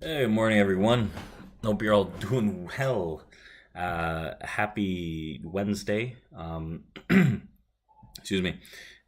Hey, good morning, everyone. Hope you're all doing well. Happy Wednesday. Excuse me.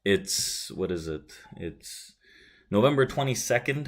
It's, what is it? It's November 22nd,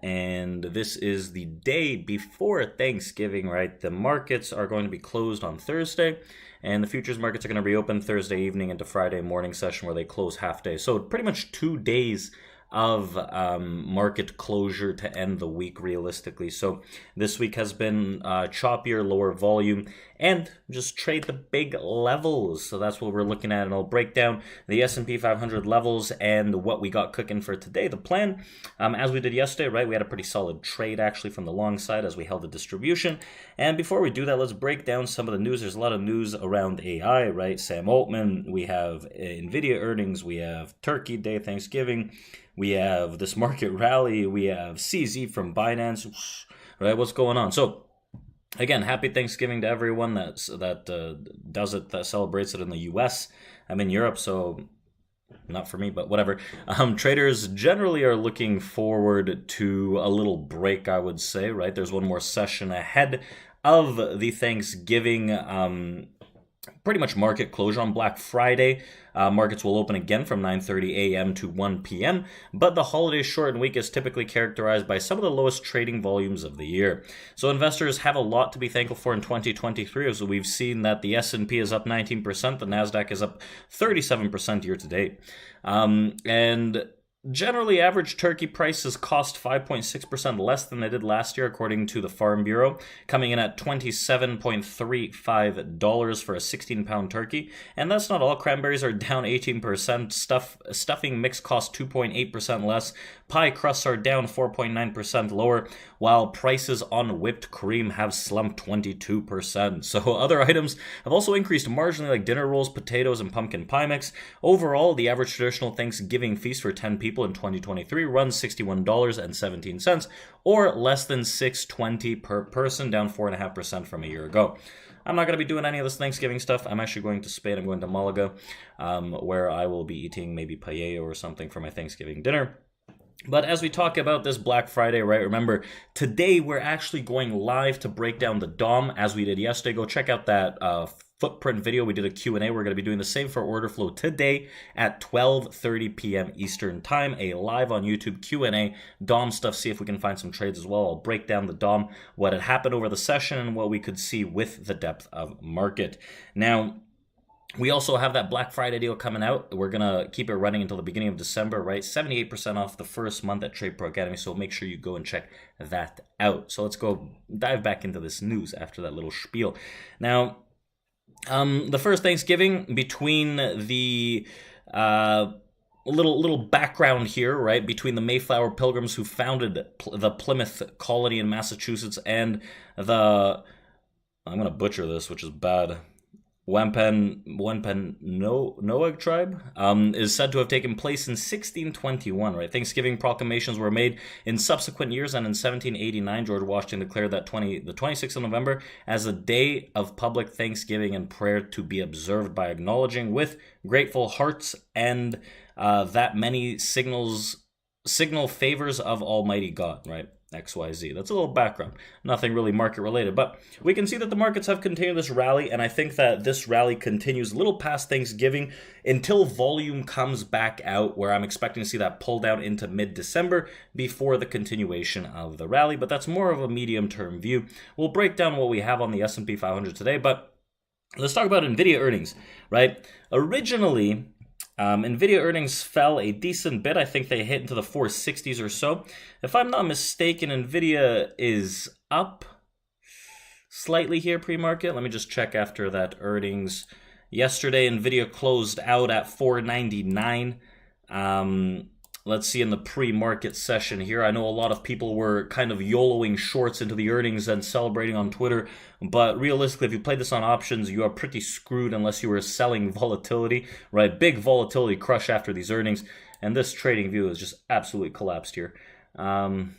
and this is the day before Thanksgiving, right? The markets are going to be closed on Thursday, and the futures markets are going to reopen Thursday evening into Friday morning session where they close half day. So pretty much 2 days of market closure to end the week realistically. So this week has been choppier, lower volume, and just trade the big levels. So that's what we're looking at, and I'll break down the S&P 500 levels and what we got cooking for today. The plan, as we did yesterday, right, we had a pretty solid trade actually from the long side as we held the distribution. And before we do that, let's break down some of the news. There's a lot of news around AI, right? Sam Altman, we have Nvda earnings, we have Turkey Day, Thanksgiving, we have this market rally, we have CZ from Binance, right? What's going on? So again, happy Thanksgiving to everyone that celebrates it in the U.S. I'm in Europe, so not for me, but whatever. Traders generally are looking forward to a little break, I would say, right? There's one more session ahead of the Thanksgiving pretty much market closure on Black Friday. Markets will open again from 9:30 a.m. to 1 p.m., but the holiday shortened week is typically characterized by some of the lowest trading volumes of the year. So investors have a lot to be thankful for in 2023, as we've seen that the S&P is up 19%, the Nasdaq is up 37% year to date. And generally, average turkey prices cost 5.6% less than they did last year, according to the Farm Bureau, coming in at $27.35 for a 16-pound turkey. And that's not all. Cranberries are down 18%. Stuffing mix costs 2.8% less. Pie crusts are down 4.9% lower, while prices on whipped cream have slumped 22%. So other items have also increased marginally, like dinner rolls, potatoes, and pumpkin pie mix. Overall, the average traditional Thanksgiving feast for 10 people in 2023 runs $61.17, or less than $6.20 per person, down 4.5% from a year ago. I'm not going to be doing any of this Thanksgiving stuff. I'm actually going to Spain. I'm going to Malaga, where I will be eating maybe paella or something for my Thanksgiving dinner. But as we talk about this Black Friday, right, remember, today we're actually going live to break down the DOM as we did yesterday. Go check out that footprint video. We did a Q&A. We're going to be doing the same for order flow today at 12:30 p.m. Eastern Time, a live on YouTube Q&A, DOM stuff, see if we can find some trades as well. I'll break down the DOM, what had happened over the session, and what we could see with the depth of market. Now, we also have that Black Friday deal coming out. We're going to keep it running until the beginning of December, right? 78% off the first month at TRADEPRO Academy, so make sure you go and check that out. So let's go dive back into this news after that little spiel. Now, the first Thanksgiving between the little background here, right, between the Mayflower Pilgrims who founded the Plymouth colony in Massachusetts and the, I'm going to butcher this, which is bad, Wampanoag tribe, is said to have taken place in 1621, right? Thanksgiving proclamations were made in subsequent years, and in 1789, George Washington declared that the 26th of November as a day of public thanksgiving and prayer to be observed by acknowledging with grateful hearts and that many signal favors of Almighty God, right? XYZ. That's a little background. Nothing really market related, but we can see that the markets have continued this rally, and I think that this rally continues a little past Thanksgiving until volume comes back out, where I'm expecting to see that pull down into mid-December before the continuation of the rally, but that's more of a medium-term view. We'll break down what we have on the S&P 500 today, but let's talk about Nvda earnings, right? Originally, Nvidia earnings fell a decent bit. I think they hit into the 460s or so. If I'm not mistaken, Nvidia is up slightly here pre-market. Let me just check after that earnings. Yesterday, Nvidia closed out at 499. Let's see in the pre-market session here. I know a lot of people were kind of YOLOing shorts into the earnings and celebrating on Twitter, but realistically, if you play this on options, you are pretty screwed unless you were selling volatility, right? Big volatility crush after these earnings, and this trading view is just absolutely collapsed here. All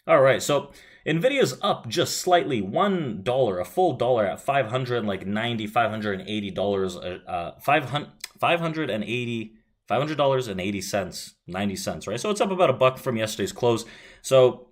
right, so Nvidia's up just slightly, $1, a full dollar at $590, $580, $580 $500.80, 90 cents, right? So it's up about a buck from yesterday's close. So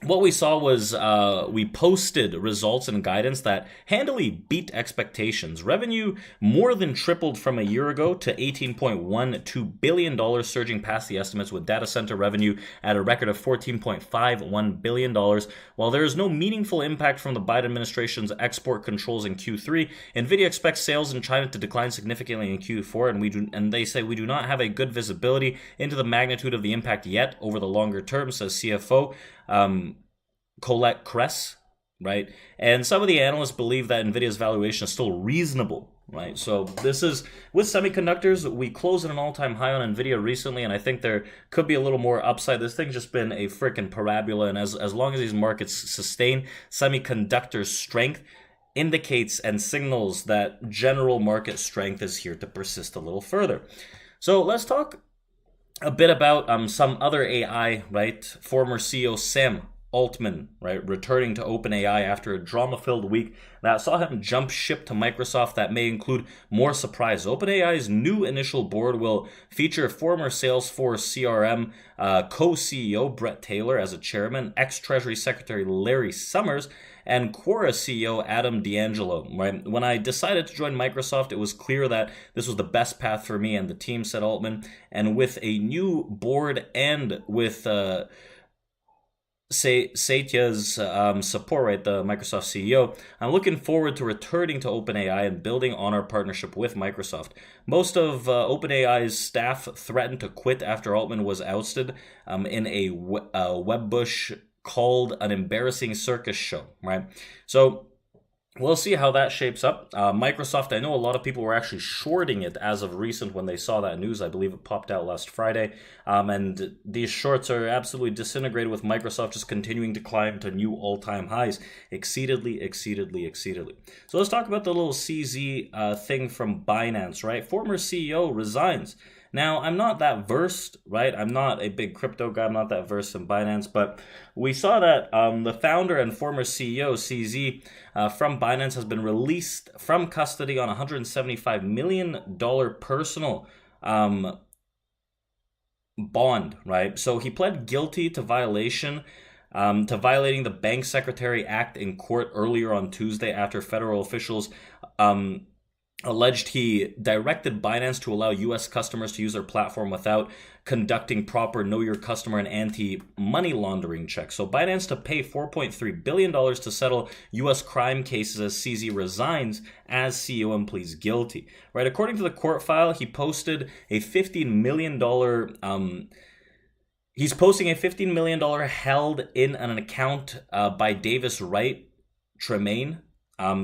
what we saw was we posted results and guidance that handily beat expectations. Revenue more than tripled from a year ago to $18.12 billion, surging past the estimates, with data center revenue at a record of $14.51 billion. While there is no meaningful impact from the Biden administration's export controls in Q3, Nvda expects sales in China to decline significantly in Q4, and they say we do not have a good visibility into the magnitude of the impact yet over the longer term, says CFO Colette Kress, right? And some of the analysts believe that Nvidia's valuation is still reasonable, right? So this is, with semiconductors, we closed at an all-time high on Nvidia recently, and I think there could be a little more upside. This thing's just been a freaking parabola, and as long as these markets sustain, semiconductor strength indicates and signals that general market strength is here to persist a little further. So let's talk a bit about some other AI, right? Former CEO Sam Altman, right, returning to OpenAI after a drama-filled week that saw him jump ship to Microsoft. That may include more surprise. OpenAI's new initial board will feature former Salesforce CRM co-CEO Brett Taylor as a chairman, ex-Treasury Secretary Larry Summers, and Quora CEO Adam D'Angelo, right? When I decided to join Microsoft, it was clear that this was the best path for me and the team, said Altman. And with a new board and with Satya's support, right, the Microsoft CEO, I'm looking forward to returning to OpenAI and building on our partnership with Microsoft. Most of OpenAI's staff threatened to quit after Altman was ousted in a webbush called an embarrassing circus show, right? So we'll see how that shapes up. Microsoft, I know a lot of people were actually shorting it as of recent when they saw that news. I believe it popped out last Friday. And these shorts are absolutely disintegrated, with Microsoft just continuing to climb to new all-time highs. Exceedingly. So let's talk about the little CZ thing from Binance, right? Former CEO resigns. Now, I'm not that versed, right? I'm not a big crypto guy. I'm not that versed in Binance, but we saw that the founder and former CEO, CZ, from Binance has been released from custody on a $175 million personal bond, right? So he pled guilty to violating the Bank Secretary Act in court earlier on Tuesday after federal officials alleged he directed Binance to allow U.S. customers to use their platform without conducting proper know your customer and anti-money laundering checks. So Binance to pay $4.3 billion to settle U.S. crime cases as CZ resigns as CEO and pleads guilty. Right, according to the court file, he posted a $15 million he's posting a $15 million held in an account by Davis Wright Tremaine,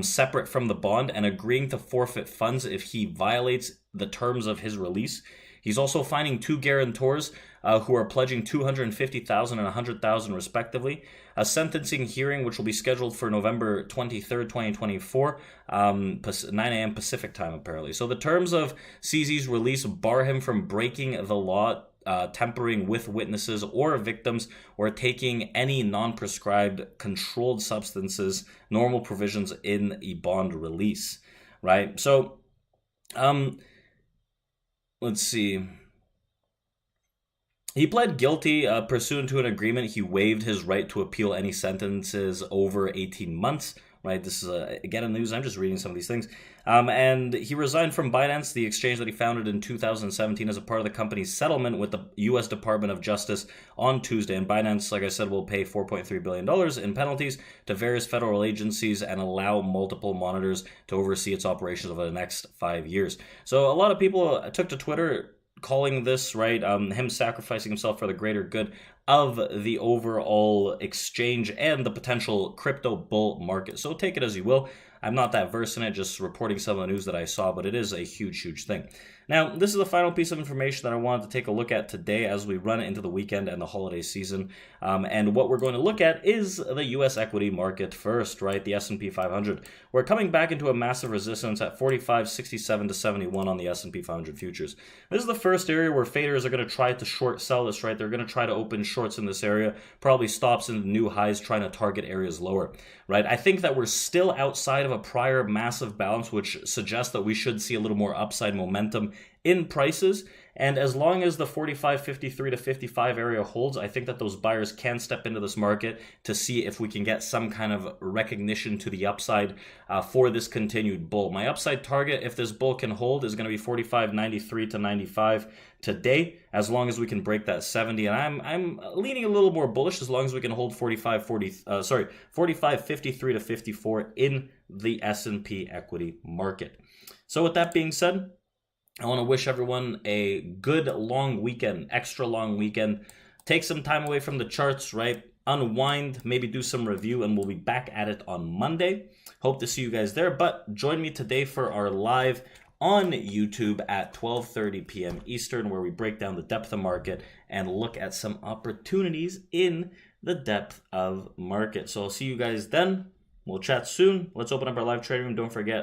separate from the bond, and agreeing to forfeit funds if he violates the terms of his release. He's also finding two guarantors who are pledging $250,000 and $100,000 respectively. A sentencing hearing, which will be scheduled for November 23rd, 2024, 9 a.m. Pacific time, apparently. So the terms of CZ's release bar him from breaking the law, tampering with witnesses or victims, or taking any non-prescribed controlled substances, normal provisions in a bond release, right? So, let's see. He pled guilty pursuant to an agreement. He waived his right to appeal any sentences over 18 months, right? This is, again, in the news. I'm just reading some of these things. And he resigned from Binance, the exchange that he founded in 2017 as a part of the company's settlement with the U.S. Department of Justice on Tuesday. And Binance, like I said, will pay $4.3 billion in penalties to various federal agencies and allow multiple monitors to oversee its operations over the next 5 years. So a lot of people took to Twitter calling this, right, him sacrificing himself for the greater good of the overall exchange and the potential crypto bull market. So take it as you will. I'm not that versed in it, just reporting some of the news that I saw, but it is a huge thing. Now, this is the final piece of information that I wanted to take a look at today as we run into the weekend and the holiday season. And what we're going to look at is the U.S. equity market first, right? The S&P 500. We're coming back into a massive resistance at 45.67 to 71 on the S&P 500 futures. This is the first area where faders are going to try to short sell this, right? They're going to try to open shorts in this area, probably stops into new highs, trying to target areas lower, right? I think that we're still outside of a prior massive balance, which suggests that we should see a little more upside momentum in prices. And as long as the 45.53 to 55 area holds, I think that those buyers can step into this market to see if we can get some kind of recognition to the upside for this continued bull. My upside target, if this bull can hold, is going to be 45.93 to 95 today, as long as we can break that 70. And I'm leaning a little more bullish as long as we can hold 45.53 to 54 in the S&P equity market. So with that being said, I want to wish everyone a good long weekend, extra long weekend. Take some time away from the charts, right? Unwind, maybe do some review, and we'll be back at it on Monday. Hope to see you guys there, but join me today for our live on YouTube at 12:30 p.m. Eastern, where we break down the depth of market and look at some opportunities in the depth of market. So I'll see you guys then. We'll chat soon. Let's open up our live trading room. Don't forget